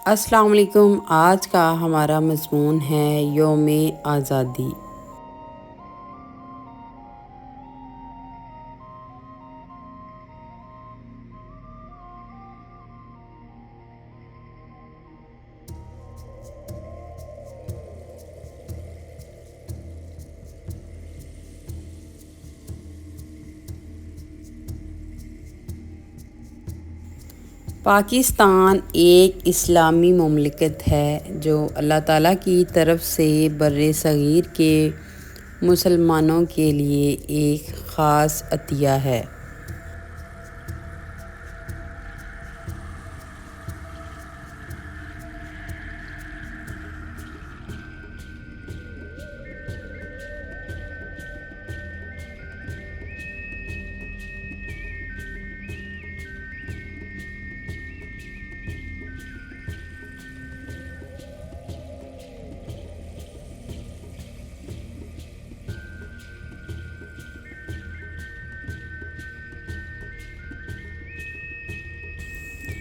السلام علیکم۔ آج کا ہمارا مضمون ہے یوم آزادی۔ پاکستان ایک اسلامی مملکت ہے جو اللہ تعالیٰ کی طرف سے بر صغیر کے مسلمانوں کے لیے ایک خاص عطیہ ہے۔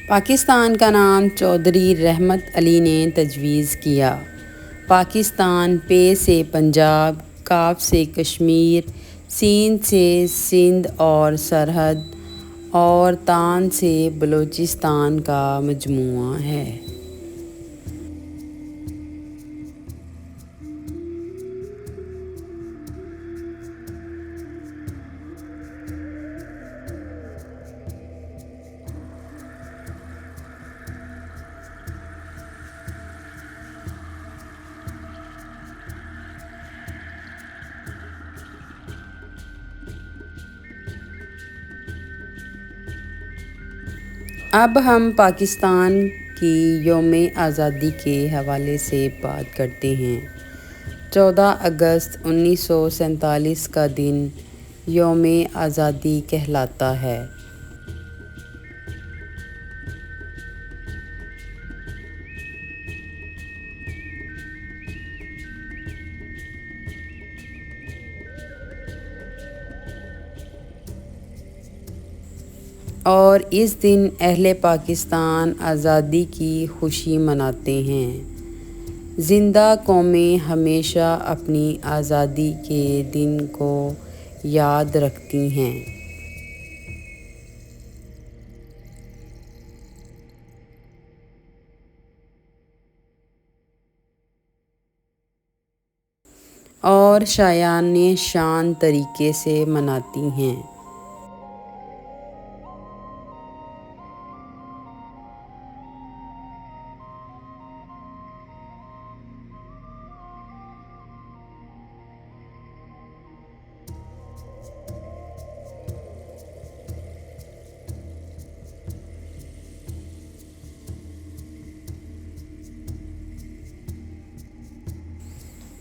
پاکستان کا نام چودھری رحمت علی نے تجویز کیا۔ پاکستان پ سے پنجاب، کاف سے کشمیر، سین سے سندھ اور سرحد اور تان سے بلوچستان کا مجموعہ ہے۔ اب ہم پاکستان کی یوم آزادی کے حوالے سے بات کرتے ہیں۔ 14 اگست 1947 کا دن یوم آزادی کہلاتا ہے۔ اور اس دن اہل پاکستان آزادی کی خوشی مناتے ہیں۔ زندہ قومیں ہمیشہ اپنی آزادی کے دن کو یاد رکھتی ہیں۔ اور شایان شان طریقے سے مناتی ہیں۔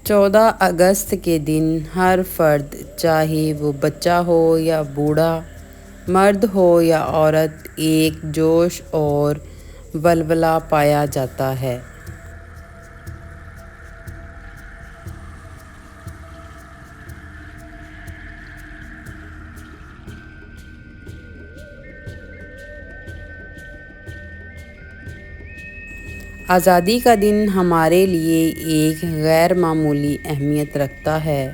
چودہ اگست کے دن ہر فرد، چاہے وہ بچہ ہو یا بوڑھا، مرد ہو یا عورت، ایک جوش اور ولولہ پایا جاتا ہے۔ آزادی کا دن ہمارے لیے ایک غیر معمولی اہمیت رکھتا ہے۔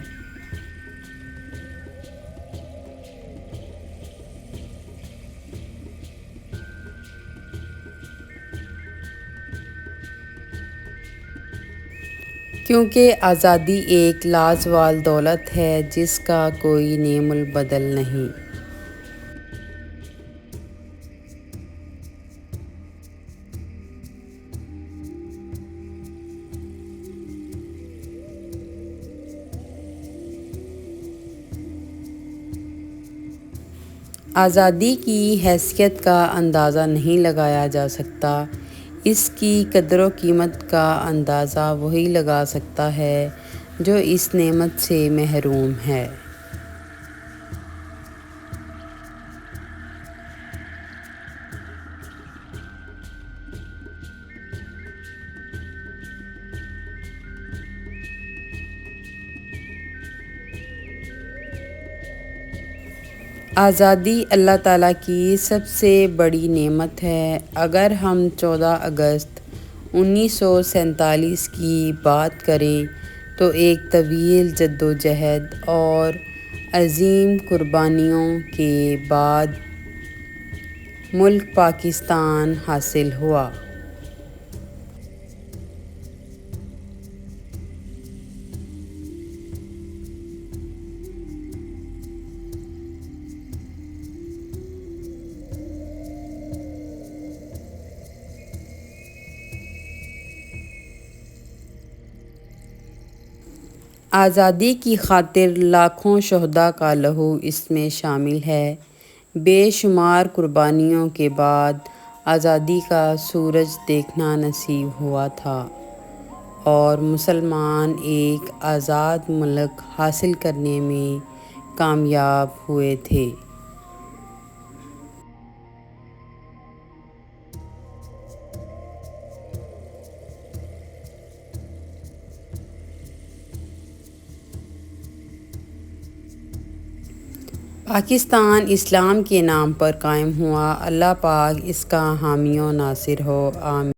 کیونکہ آزادی ایک لازوال دولت ہے جس کا کوئی نعم البدل نہیں۔ آزادی کی حیثیت کا اندازہ نہیں لگایا جا سکتا۔ اس کی قدر و قیمت کا اندازہ وہی لگا سکتا ہے جو اس نعمت سے محروم ہے۔ آزادی اللہ تعالیٰ کی سب سے بڑی نعمت ہے۔ اگر ہم 14 اگست 1947 کی بات کریں تو ایک طویل جدوجہد اور عظیم قربانیوں کے بعد ملک پاکستان حاصل ہوا۔ آزادی کی خاطر لاکھوں شہداء کا لہو اس میں شامل ہے۔ بے شمار قربانیوں کے بعد آزادی کا سورج دیکھنا نصیب ہوا تھا اور مسلمان ایک آزاد ملک حاصل کرنے میں کامیاب ہوئے تھے۔ پاکستان اسلام کے نام پر قائم ہوا۔ اللہ پاک اس کا حامی و ناصر ہو، آمین۔